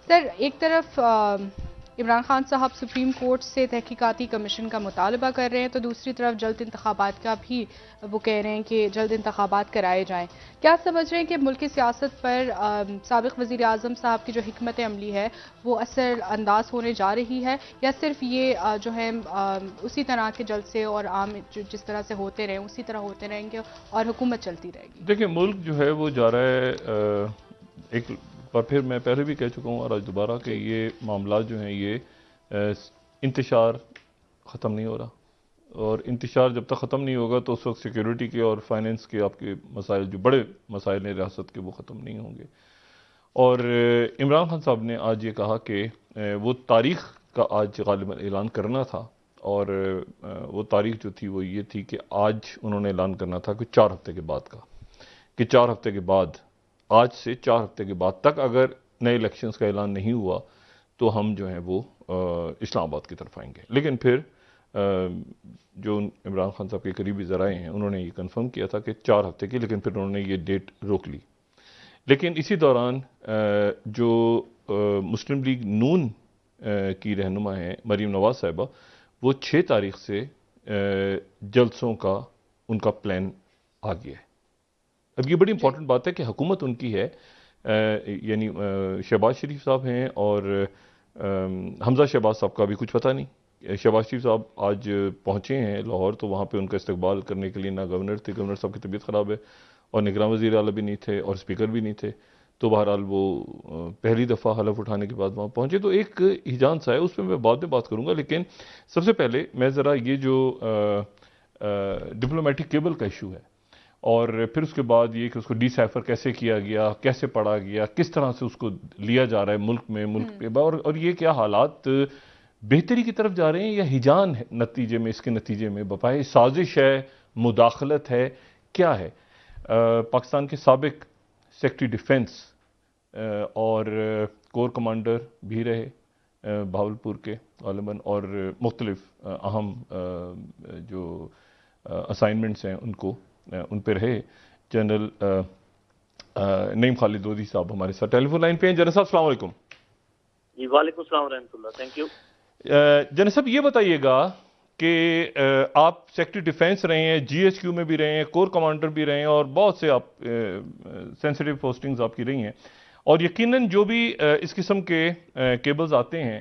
سر، ایک طرف عمران خان صاحب سپریم کورٹ سے تحقیقاتی کمیشن کا مطالبہ کر رہے ہیں، تو دوسری طرف جلد انتخابات کا بھی وہ کہہ رہے ہیں کہ جلد انتخابات کرائے جائیں. کیا سمجھ رہے ہیں کہ ملکی سیاست پر سابق وزیر اعظم صاحب کی جو حکمت عملی ہے وہ اثر انداز ہونے جا رہی ہے، یا صرف یہ جو ہے اسی طرح کے جلسے اور عام جس طرح سے ہوتے رہے اسی طرح ہوتے رہیں گے اور حکومت چلتی رہے گی؟ دیکھیں، ملک جو ہے وہ جا رہا ہے ایک بار پھر، میں پہلے بھی کہہ چکا ہوں اور آج دوبارہ کہ یہ معاملات جو ہیں یہ انتشار ختم نہیں ہو رہا، اور انتشار جب تک ختم نہیں ہوگا تو اس وقت سیکیورٹی کے اور فائنینس کے آپ کے مسائل، جو بڑے مسائل ہیں ریاست کے، وہ ختم نہیں ہوں گے. اور عمران خان صاحب نے آج یہ کہا کہ وہ تاریخ کا آج غالباً اعلان کرنا تھا، اور وہ تاریخ جو تھی وہ یہ تھی کہ آج انہوں نے اعلان کرنا تھا کہ 4 ہفتے کے بعد کا، کہ 4 ہفتے کے بعد، آج سے 4 ہفتے کے بعد تک اگر نئے الیکشنز کا اعلان نہیں ہوا تو ہم جو ہیں وہ اسلام آباد کی طرف آئیں گے. لیکن پھر جو عمران خان صاحب کے قریبی ذرائع ہیں انہوں نے یہ کنفرم کیا تھا کہ 4 ہفتے کی، لیکن پھر انہوں نے یہ ڈیٹ روک لی. لیکن اسی دوران جو مسلم لیگ نون کی رہنما ہیں مریم نواز صاحبہ، وہ 6 تاریخ سے جلسوں کا ان کا پلان آ گیا ہے. اب یہ بڑی امپورٹنٹ بات ہے کہ حکومت ان کی ہے، یعنی شہباز شریف صاحب ہیں اور حمزہ شہباز صاحب کا بھی کچھ پتہ نہیں. شہباز شریف صاحب آج پہنچے ہیں لاہور، تو وہاں پہ ان کا استقبال کرنے کے لیے نہ گورنر تھے، گورنر صاحب کی طبیعت خراب ہے، اور نگراں وزیر اعلیٰ بھی نہیں تھے اور اسپیکر بھی نہیں تھے. تو بہرحال وہ پہلی دفعہ حلف اٹھانے کے بعد وہاں پہنچے. تو ایک ہیجان سا ہے، اس میں بعد میں بات کروں گا. لیکن سب سے پہلے میں ذرا یہ جو ڈپلومیٹک کیبل کا ایشو ہے، اور پھر اس کے بعد یہ کہ اس کو ڈی سیفر کیسے کیا گیا، کیسے پڑھا گیا، کس طرح سے اس کو لیا جا رہا ہے ملک پہ، اور یہ کیا حالات بہتری کی طرف جا رہے ہیں یا ہیجان ہے نتیجے میں، اس کے نتیجے میں بپائے سازش ہے، مداخلت ہے، کیا ہے؟ پاکستان کے سابق سیکرٹری ڈیفنس اور کور کمانڈر بھی رہے بہاولپور کے غالباً، اور مختلف اہم جو اسائنمنٹس ہیں ان پہ رہے، جنرل نعیم خالد لودھی صاحب ہمارے ساتھ ٹیلی فون لائن پہ ہیں. جنرل صاحب السلام علیکم. جی وعلیکم السلام ورحمۃ اللہ. Thank you. جنرل صاحب یہ بتائیے گا کہ آپ سیکرٹری ڈیفنس رہے ہیں، جی ایچ کیو میں بھی رہے ہیں، کور کمانڈر بھی رہے ہیں، اور بہت سے آپ سینسٹیو پوسٹنگز آپ کی رہی ہیں، اور یقیناً جو بھی اس قسم کے کیبلز آتے ہیں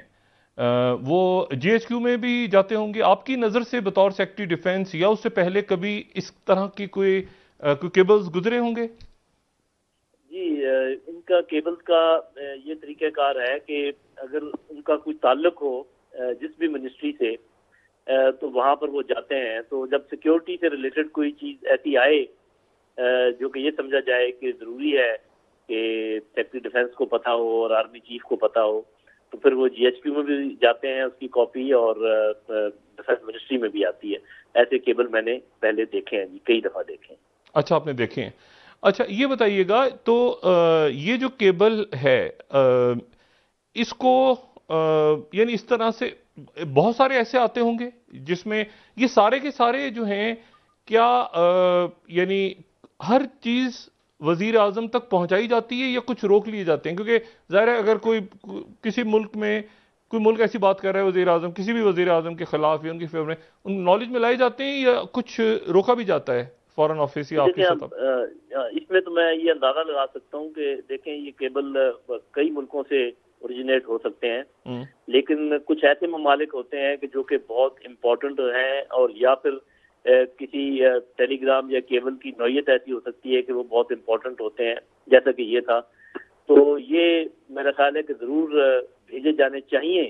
وہ جی ایچ کیو میں بھی جاتے ہوں گے. آپ کی نظر سے بطور سیکرٹری ڈیفنس یا اس سے پہلے کبھی اس طرح کی کوئی کیبلز گزرے ہوں گے؟ جی ان کا کیبلز کا یہ طریقہ کار ہے کہ اگر ان کا کوئی تعلق ہو جس بھی منسٹری سے، تو وہاں پر وہ جاتے ہیں. تو جب سیکیورٹی سے ریلیٹڈ کوئی چیز ایسی آئے جو کہ یہ سمجھا جائے کہ ضروری ہے کہ سیکرٹری ڈیفنس کو پتہ ہو اور آرمی چیف کو پتہ ہو، تو پھر وہ جی ایچ پی میں بھی جاتے ہیں اس کی کاپی، اور ڈیفنس منسٹری میں بھی آتی ہے. ایسے کیبل میں نے پہلے دیکھے ہیں جی، کئی دفعہ دیکھے ہیں. اچھا، آپ نے دیکھے ہیں. اچھا یہ بتائیے گا، تو یہ جو کیبل ہے اس کو یعنی اس طرح سے بہت سارے ایسے آتے ہوں گے جس میں یہ سارے کے سارے جو ہیں، کیا یعنی ہر چیز وزیر اعظم تک پہنچائی جاتی ہے یا کچھ روک لیے جاتے ہیں؟ کیونکہ ظاہر ہے اگر کوئی کسی ملک میں کوئی ملک ایسی بات کر رہا ہے وزیر اعظم کسی بھی وزیر اعظم کے خلاف یا ان کی فیور میں، ان نالج میں لائے جاتے ہیں یا کچھ روکا بھی جاتا ہے فورن آفس یا آپ کی سطح؟ اس میں تو میں یہ اندازہ لگا سکتا ہوں کہ دیکھیں یہ کیبل کئی ملکوں سے اوریجنیٹ ہو سکتے ہیں، لیکن کچھ ایسے ممالک ہوتے ہیں کہ جو کہ بہت امپورٹنٹ ہیں، اور یا پھر کسی ٹیلی گرام یا کیبل کی نوعیت ایسی ہو سکتی ہے کہ وہ بہت امپورٹنٹ ہوتے ہیں، جیسا کہ یہ تھا. تو یہ میرا خیال ہے کہ ضرور بھیجے جانے چاہیے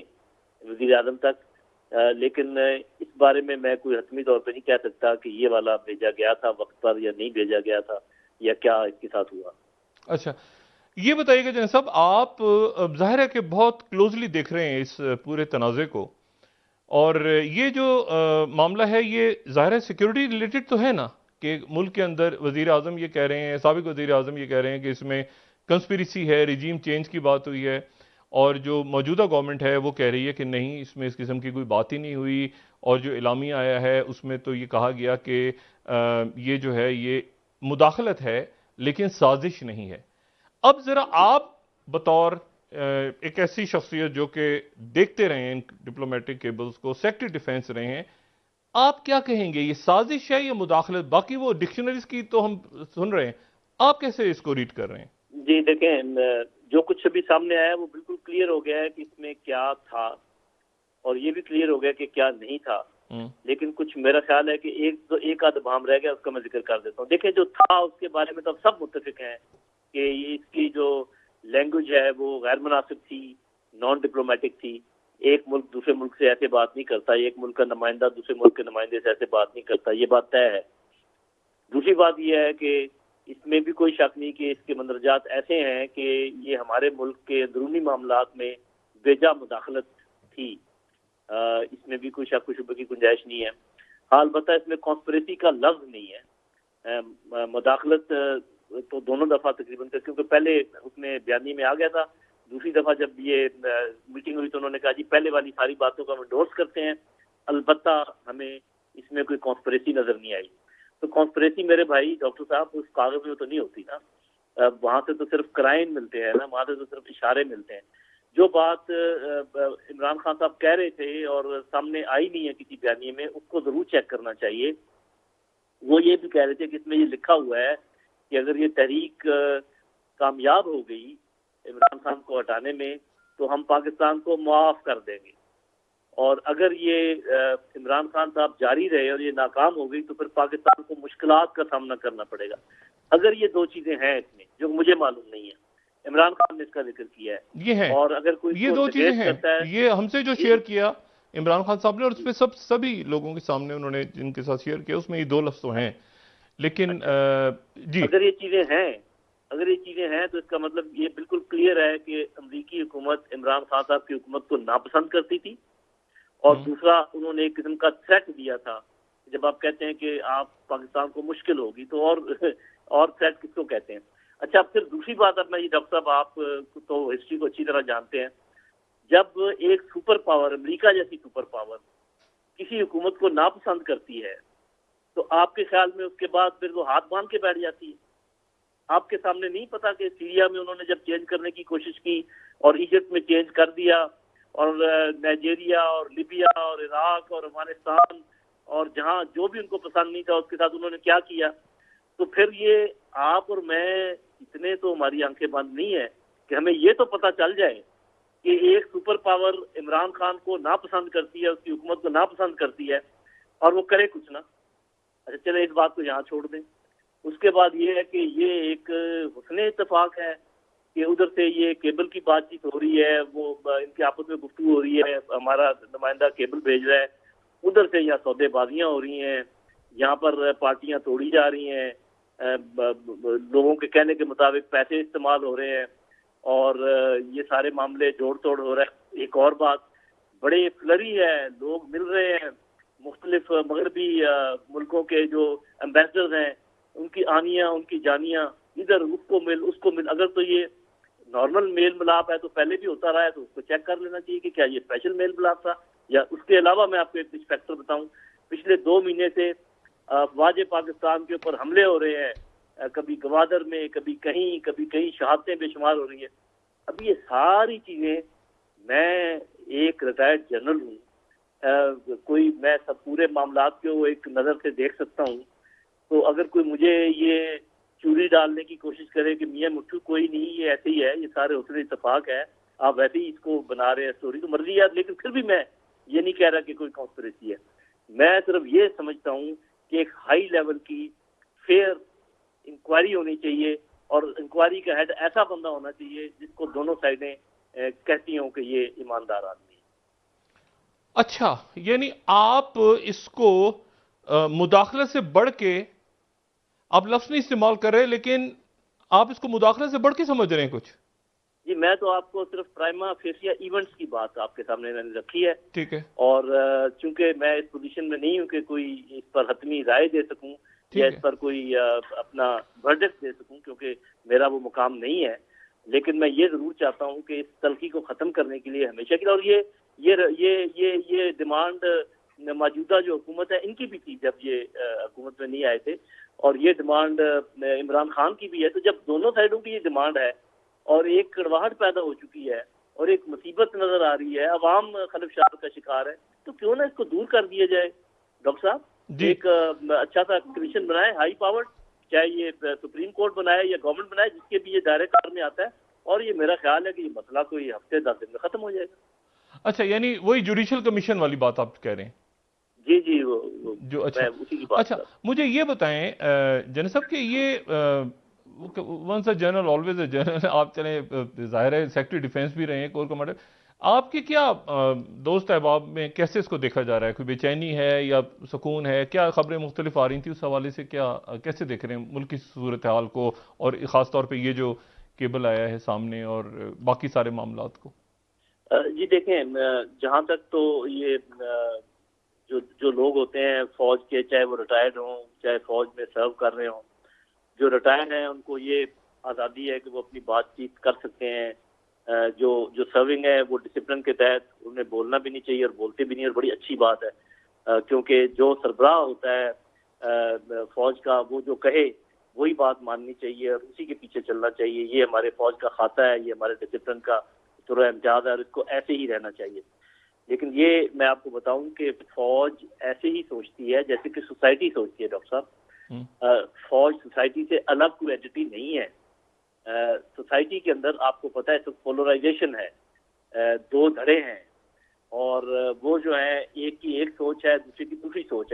وزیر اعظم تک، لیکن اس بارے میں کوئی حتمی طور پہ نہیں کہہ سکتا کہ یہ والا بھیجا گیا تھا وقت پر یا نہیں بھیجا گیا تھا یا کیا اس کے ساتھ ہوا. اچھا یہ بتائیے گا جنرل صاحب، آپ ظاہر ہے کہ بہت کلوزلی دیکھ رہے ہیں اس پورے تنازع کو، اور یہ جو معاملہ ہے یہ ظاہر ہے سیکیورٹی ریلیٹڈ تو ہے نا، کہ ملک کے اندر وزیر اعظم یہ کہہ رہے ہیں، سابق وزیر اعظم یہ کہہ رہے ہیں کہ اس میں کنسپیریسی ہے، ریجیم چینج کی بات ہوئی ہے، اور جو موجودہ گورنمنٹ ہے وہ کہہ رہی ہے کہ نہیں، اس میں اس قسم کی کوئی بات ہی نہیں ہوئی، اور جو اعلامیہ آیا ہے اس میں تو یہ کہا گیا کہ یہ جو ہے یہ مداخلت ہے لیکن سازش نہیں ہے. اب ذرا آپ بطور ایک ایسی شخصیت جو کہ دیکھتے رہے ہیں ڈپلومیٹک کیبلز کو، سیکرٹری ڈیفنس رہے ہیں، آپ کیا کہیں گے؟ یہ سازش ہے یا مداخلت؟ باقی وہ ڈکشنریز کی تو ہم سن رہے ہیں، آپ کیسے اس کو ریڈ کر رہے ہیں؟ جی دیکھیں، جو کچھ ابھی سامنے آیا وہ بالکل کلیئر ہو گیا ہے کہ اس میں کیا تھا، اور یہ بھی کلیئر ہو گیا کہ کیا نہیں تھا، لیکن کچھ میرا خیال ہے کہ ایک آدھ ابہام رہ گیا، اس کا میں ذکر کر دیتا ہوں۔ دیکھیں، جو تھا اس کے بارے میں تو سب متفق ہیں کہ اس کی جو لینگویج ہے وہ غیر مناسب تھی، نان ڈپلومیٹک تھی۔ ایک ملک دوسرے ملک سے ایسے بات نہیں کرتا، ایک ملک کا نمائندہ دوسرے ملک کے نمائندے سے ایسے بات نہیں کرتا، یہ بات طے ہے۔ دوسری بات یہ ہے کہ اس میں بھی کوئی شک نہیں کہ اس کے مندرجات ایسے ہیں کہ یہ ہمارے ملک کے اندرونی معاملات میں بیجا مداخلت تھی، اس میں بھی کوئی شک و شبہ کی گنجائش نہیں ہے۔ البتہ اس میں کانسپریسی کا لفظ نہیں ہے۔ مداخلت تو دونوں دفعہ تقریباً، کیونکہ پہلے اس میں بیانی میں آ گیا تھا، دوسری دفعہ جب یہ میٹنگ ہوئی تو انہوں نے کہا جی پہلے والی ساری باتوں کا ہم انڈورس کرتے ہیں، البتہ ہمیں اس میں کوئی کانسپریسی نظر نہیں آئی۔ تو کانسپریسی میرے بھائی ڈاکٹر صاحب اس کاغذ میں تو نہیں ہوتی نا، وہاں سے تو صرف کرائن ملتے ہیں نا، وہاں سے تو صرف اشارے ملتے ہیں۔ جو بات عمران خان صاحب کہہ رہے تھے اور سامنے آئی نہیں ہے کسی بیانیے میں، اس کو ضرور چیک کرنا چاہیے۔ وہ یہ بھی کہہ رہے تھے کہ اس میں یہ لکھا ہوا ہے کہ اگر یہ تحریک کامیاب ہو گئی عمران خان کو ہٹانے میں تو ہم پاکستان کو معاف کر دیں گے، اور اگر یہ عمران خان صاحب جاری رہے اور یہ ناکام ہو گئی تو پھر پاکستان کو مشکلات کا سامنا کرنا پڑے گا۔ اگر یہ دو چیزیں ہیں اس میں، جو مجھے معلوم نہیں ہے، عمران خان نے اس کا ذکر کیا ہے، یہ ہے، اور اگر کوئی یہ دو چیزیں ہیں، یہ ہم سے جو شیئر کیا عمران خان صاحب نے، اور اس پہ سبھی لوگوں کے سامنے انہوں نے جن کے ساتھ شیئر کیا، اس میں یہ دو لفظ تو ہیں، لیکن جی اگر یہ چیزیں ہیں تو اس کا مطلب یہ بالکل کلیئر ہے کہ امریکی حکومت عمران خان صاحب کی حکومت کو ناپسند کرتی تھی، اور دوسرا انہوں نے ایک قسم کا تھریٹ دیا تھا۔ جب آپ کہتے ہیں کہ آپ پاکستان کو مشکل ہوگی تو اور تھریٹ کس کو کہتے ہیں؟ اچھا، پھر دوسری بات، اب میں یہ ڈاکٹر صاحب آپ تو ہسٹری کو اچھی طرح جانتے ہیں، جب ایک سپر پاور، امریکہ جیسی سپر پاور کسی حکومت کو ناپسند کرتی ہے تو آپ کے خیال میں اس کے بعد پھر وہ ہاتھ باندھ کے بیٹھ جاتی ہے؟ آپ کے سامنے نہیں پتا کہ سیریا میں انہوں نے جب چینج کرنے کی کوشش کی اور ایجپٹ میں چینج کر دیا، اور نائجیریا اور لیبیا اور عراق اور افغانستان اور جہاں جو بھی ان کو پسند نہیں تھا اس کے ساتھ انہوں نے کیا کیا؟ تو پھر یہ آپ اور میں اتنے تو ہماری آنکھیں بند نہیں ہے کہ ہمیں یہ تو پتہ چل جائے کہ ایک سپر پاور عمران خان کو ناپسند کرتی ہے، اس کی حکومت کو ناپسند کرتی ہے، اور وہ کرے کچھ نہ۔ اچھا چلے اس بات کو یہاں چھوڑ دیں۔ اس کے بعد یہ ہے کہ یہ ایک حسن اتفاق ہے کہ ادھر سے یہ کیبل کی بات چیت ہو رہی ہے، وہ ان کے آپس میں گفتگو ہو رہی ہے، ہمارا نمائندہ کیبل بھیج رہا ہے، ادھر سے یہاں سودے بازیاں ہو رہی ہیں، یہاں پر پارٹیاں توڑی جا رہی ہیں، لوگوں کے کہنے کے مطابق پیسے استعمال ہو رہے ہیں، اور یہ سارے معاملے جوڑ توڑ ہو رہا ہے۔ ایک اور بات، بڑے فلری ہے، لوگ مل رہے ہیں، مختلف مغربی ملکوں کے جو ایمبیسڈرز ہیں ان کی آنیاں، ان کی جانیاں، ادھر اس کو مل۔ اگر تو یہ نارمل میل ملاپ ہے تو پہلے بھی ہوتا رہا ہے، تو اس کو چیک کر لینا چاہیے کہ کیا یہ اسپیشل میل ملاپ تھا، یا اس کے علاوہ میں آپ کو ایک کچھ فیکٹر بتاؤں، پچھلے 2 مہینے سے افواج پاکستان کے اوپر حملے ہو رہے ہیں، کبھی گوادر میں، کبھی کہیں شہادتیں بے شمار ہو رہی ہیں۔ اب یہ ساری چیزیں، میں ایک ریٹائرڈ جنرل ہوں، کوئی میں سب پورے معاملات کو ایک نظر سے دیکھ سکتا ہوں، تو اگر کوئی مجھے یہ چوری ڈالنے کی کوشش کرے کہ میاں مٹھو کوئی نہیں، یہ ایسے ہی ہے، یہ سارے حسن اتفاق ہے، آپ ویسے ہی اس کو بنا رہے ہیں اسٹوری، تو مرضی ہے، لیکن پھر بھی میں یہ نہیں کہہ رہا کہ کوئی کانسپریسی ہے۔ میں صرف یہ سمجھتا ہوں کہ ایک ہائی لیول کی فیئر انکوائری ہونی چاہیے، اور انکوائری کا ہیڈ ایسا بندہ ہونا چاہیے جس کو دونوں سائڈیں کہتی ہوں کہ یہ ایماندار آدمی ہے۔ اچھا، یعنی آپ اس کو مداخلت سے بڑھ کے، آپ لفظ نہیں استعمال کر رہے، لیکن آپ اس کو مداخلت سے بڑھ کے سمجھ رہے ہیں کچھ؟ جی، میں تو آپ کو صرف پرائما فیسیا ایونٹس کی بات آپ کے سامنے میں نے رکھی ہے، ٹھیک ہے، اور چونکہ میں اس پوزیشن میں نہیں ہوں کہ کوئی اس پر حتمی رائے دے سکوں یا اس پر کوئی اپنا ورڈکٹ دے سکوں، کیونکہ میرا وہ مقام نہیں ہے، لیکن میں یہ ضرور چاہتا ہوں کہ اس تلخی کو ختم کرنے کے لیے ہمیشہ کی، اور یہ ڈیمانڈ موجودہ جو حکومت ہے ان کی بھی تھی جب یہ حکومت میں نہیں آئے تھے، اور یہ ڈیمانڈ عمران خان کی بھی ہے۔ تو جب دونوں سائڈوں کی یہ ڈیمانڈ ہے اور ایک کڑواہٹ پیدا ہو چکی ہے اور ایک مصیبت نظر آ رہی ہے، عوام خلفشار کا شکار ہے، تو کیوں نہ اس کو دور کر دیا جائے ڈاکٹر صاحب؟ ایک اچھا سا کمیشن بنائے، ہائی پاورڈ، چاہے یہ سپریم کورٹ بنائے یا گورنمنٹ بنائے، جس کے بھی یہ دائرہ کار میں آتا ہے، اور یہ میرا خیال ہے کہ یہ مسئلہ کوئی ہفتے 10 دن میں ختم ہو جائے گا۔ اچھا، یعنی وہی جوڈیشل کمیشن والی بات آپ کہہ رہے ہیں؟ جی جی، جو اچھا اسی کی بات۔ اچھا، مجھے یہ بتائیں جنرل صاحب کہ یہ once a general always a general, آپ چلیں ظاہر ہے سیکرٹری ڈیفینس بھی رہے ہیں، کور کمانڈر، آپ کے کیا دوست احباب میں کیسے اس کو دیکھا جا رہا ہے؟ کوئی بے چینی ہے یا سکون ہے؟ کیا خبریں مختلف آ رہی تھیں اس حوالے سے؟ کیسے دیکھ رہے ہیں ملک کی صورتحال کو، اور خاص طور پہ یہ جو کیبل آیا ہے سامنے اور باقی سارے معاملات کو؟ جی دیکھیں، جہاں تک تو یہ جو لوگ ہوتے ہیں فوج کے، چاہے وہ ریٹائرڈ ہوں چاہے فوج میں سرو کر رہے ہوں، جو ریٹائر ہیں ان کو یہ آزادی ہے کہ وہ اپنی بات چیت کر سکتے ہیں۔ جو سرونگ ہے وہ ڈسپلن کے تحت انہیں بولنا بھی نہیں چاہیے اور بولتے بھی نہیں، اور بڑی اچھی بات ہے، کیونکہ جو سربراہ ہوتا ہے فوج کا، وہ جو کہے وہی بات ماننی چاہیے اور اسی کے پیچھے چلنا چاہیے۔ یہ ہمارے فوج کا خاصہ ہے، یہ ہمارے ڈسپلن کا طرح امتیاز ہے، اور اس کو ایسے ہی رہنا چاہیے۔ لیکن یہ میں آپ کو بتاؤں کہ فوج ایسے ہی سوچتی ہے جیسے کہ سوسائٹی سوچتی ہے ڈاکٹر صاحب۔ فوج سوسائٹی سے الگ کوئی اینٹی نہیں ہے۔ سوسائٹی کے اندر آپ کو پتہ ہے پولرائزیشن ہے، دو دھڑے ہیں، اور وہ جو ہیں ایک کی ایک سوچ ہے، دوسرے کی دوسری سوچ ہے۔